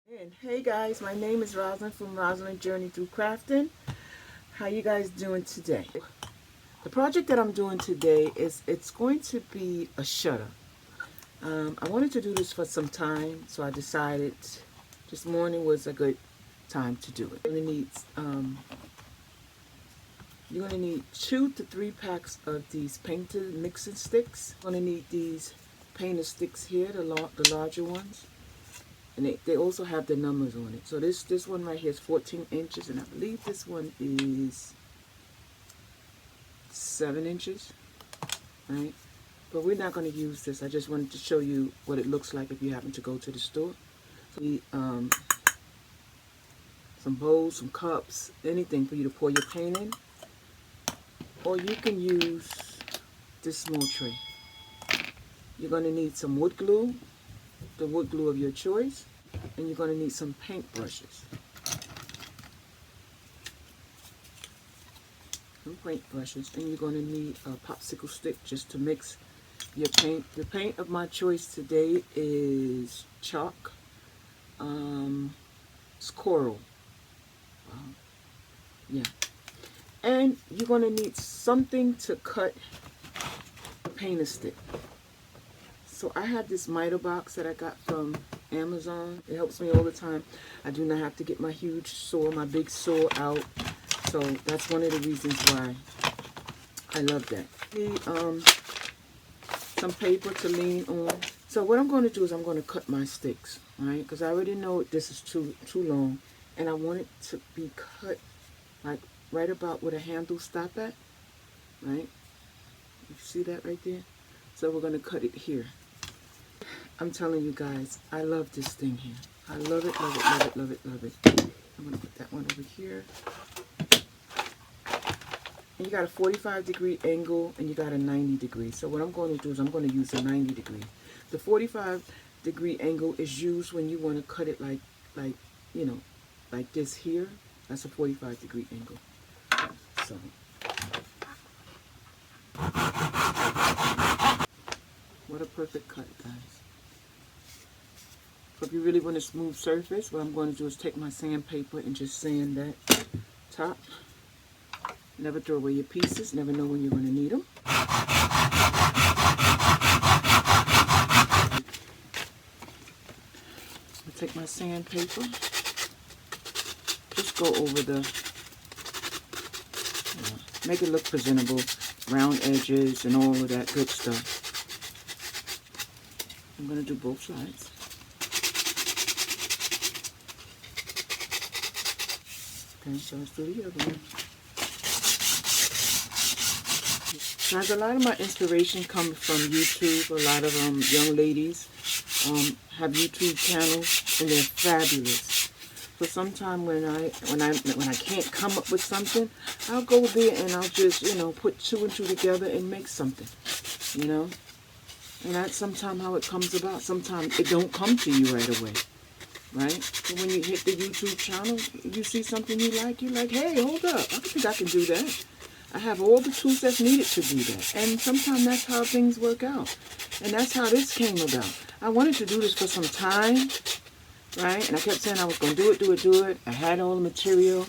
And hey guys, my name is Rosalind from Rosalind Journey Through Crafting. How you guys doing today? The project that I'm doing today it's going to be a shutter. I wanted to do this for some time, so I decided this morning was a good time to do it. You're gonna need 2 to 3 packs of these painted mixing sticks. You're gonna need these painted sticks here, the larger ones. And they also have the numbers on it. So this one right here is 14 inches, and I believe this one is 7 inches, right? But we're not going to use this. I just wanted to show you what it looks like if you happen to go to the store. So some bowls, some cups, anything for you to pour your paint in. Or you can use this small tray. You're going to need some wood glue, the wood glue of your choice, and you're going to need some paint brushes. And you're going to need a popsicle stick just to mix your paint. The paint of my choice today is chalk. It's coral. Yeah. And you're going to need something to cut a painter stick. So I have this miter box that I got from Amazon. It helps me all the time. I do not have to get my huge saw, my big saw out. So that's one of the reasons why I love that. Some paper to lean on. So what I'm going to do is I'm going to cut my sticks, right? Because I already know this is too long, and I want it to be cut like right about where the handle stop at, right? You see that right there? So we're going to cut it here. I'm telling you guys, I love this thing here. I love it, love it, love it, love it, love it. I'm going to put that one over here. And you got a 45-degree angle and you got a 90-degree. So what I'm going to do is I'm going to use a 90-degree. The 45-degree angle is used when you want to cut it like like this here. That's a 45-degree angle. So what a perfect cut, guys. So if you really want a smooth surface, what I'm going to do is take my sandpaper and just sand that top. Never throw away your pieces. Never know when you're going to need them. I'll take my sandpaper. Just go over make it look presentable. Round edges and all of that good stuff. I'm going to do both sides. Okay, so let's do the other one. Guys, a lot of my inspiration comes from YouTube. A lot of young ladies have YouTube channels, and they're fabulous. So sometime when I can't come up with something, I'll go there and I'll just put 2 and 2 together and make something, And that's sometimes how it comes about. Sometimes it don't come to you right away, right? So when you hit the YouTube channel, you see something you like, you're like, hey, hold up, I think I can do that. I have all the tools that's needed to do that. And sometimes that's how things work out. And that's how this came about. I wanted to do this for some time, right? And I kept saying I was going to do it. I had all the material.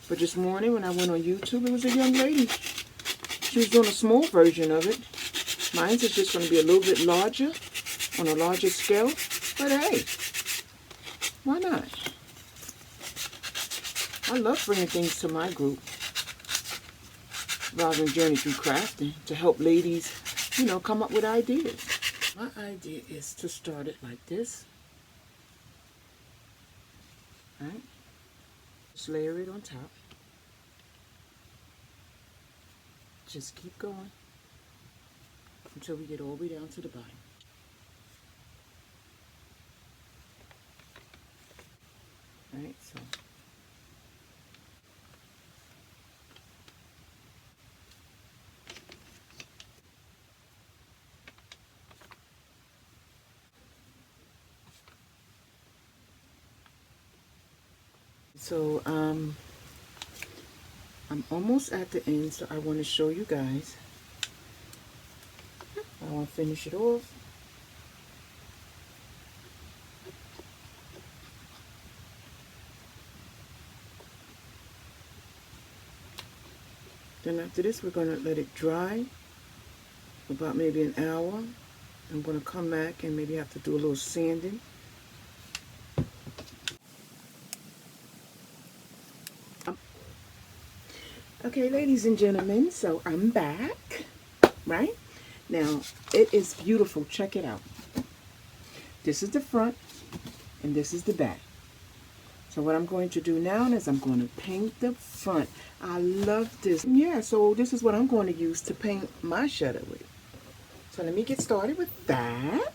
But this morning when I went on YouTube, it was a young lady. She was doing a small version of it. Mine is just going to be a little bit larger, on a larger scale. But hey, why not? I love bringing things to my group. Rather than Journey Through Crafting, to help ladies, come up with ideas. My idea is to start it like this. Right? Just layer it on top. Just keep going until we get all the way down to the bottom. Right? So I'm almost at the end, so I want to show you guys. I want to finish it off. Then after this, we're going to let it dry about maybe an hour. I'm going to come back and maybe have to do a little sanding. Okay, ladies and gentlemen, so I'm back, right? Now, it is beautiful. Check it out. This is the front, and this is the back. So what I'm going to do now is I'm going to paint the front. I love this. Yeah, so this is what I'm going to use to paint my shutter with. So let me get started with that.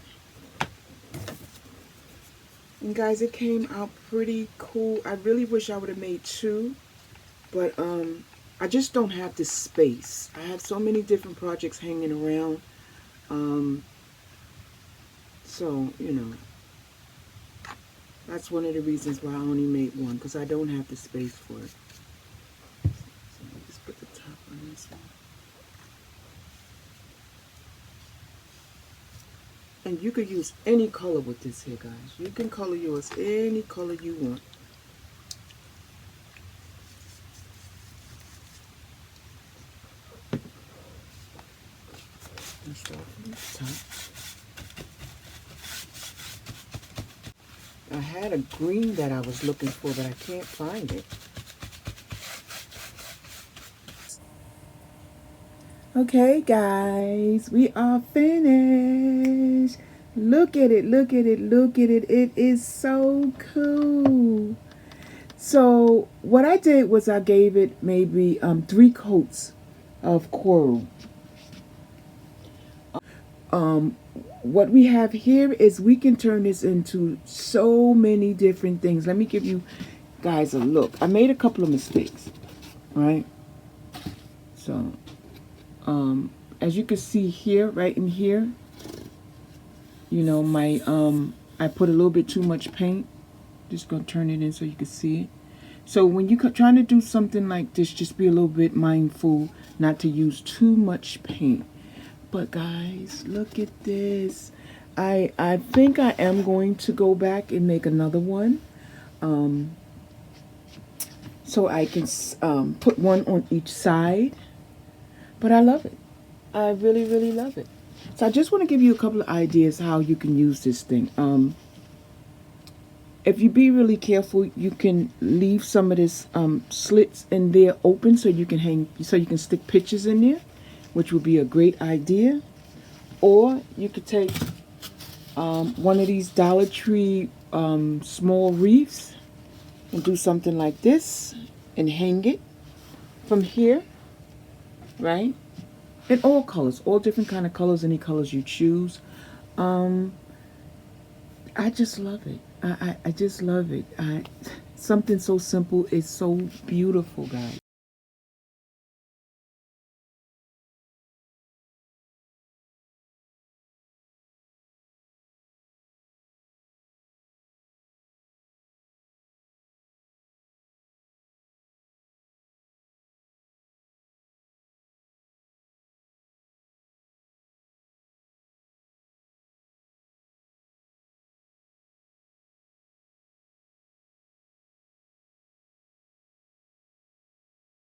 And guys, it came out pretty cool. I really wish I would have made two, but I just don't have the space. I have so many different projects hanging around. So, you know, that's one of the reasons why I only made one, because I don't have the space for it. So let me just put the top on this one. And you could use any color with this here, guys. You can color yours any color you want. Let's start from the top. I had a green that I was looking for, but I can't find it. Okay, guys, we are finished. Look at it, look at it, look at it. It is so cool. So what I did was I gave it maybe 3 coats of coral. What we have here is we can turn this into so many different things. Let me give you guys a look. I made a couple of mistakes, right? So as you can see here, right in here, you know, my I put a little bit too much paint. Just gonna turn it in so you can see it. So when you're trying to do something like this, just be a little bit mindful not to use too much paint. But guys, look at this. I think I am going to go back and make another one, so I can put one on each side. But I love it. I really, really love it. So I just want to give you a couple of ideas how you can use this thing. If you be really careful, you can leave some of this slits in there open so you can stick pictures in there, which would be a great idea. Or you could take one of these Dollar Tree small wreaths and do something like this and hang it from here, right? In all colors, all different kind of colors, any colors you choose. I just love it. I just love it. Something so simple is so beautiful, guys.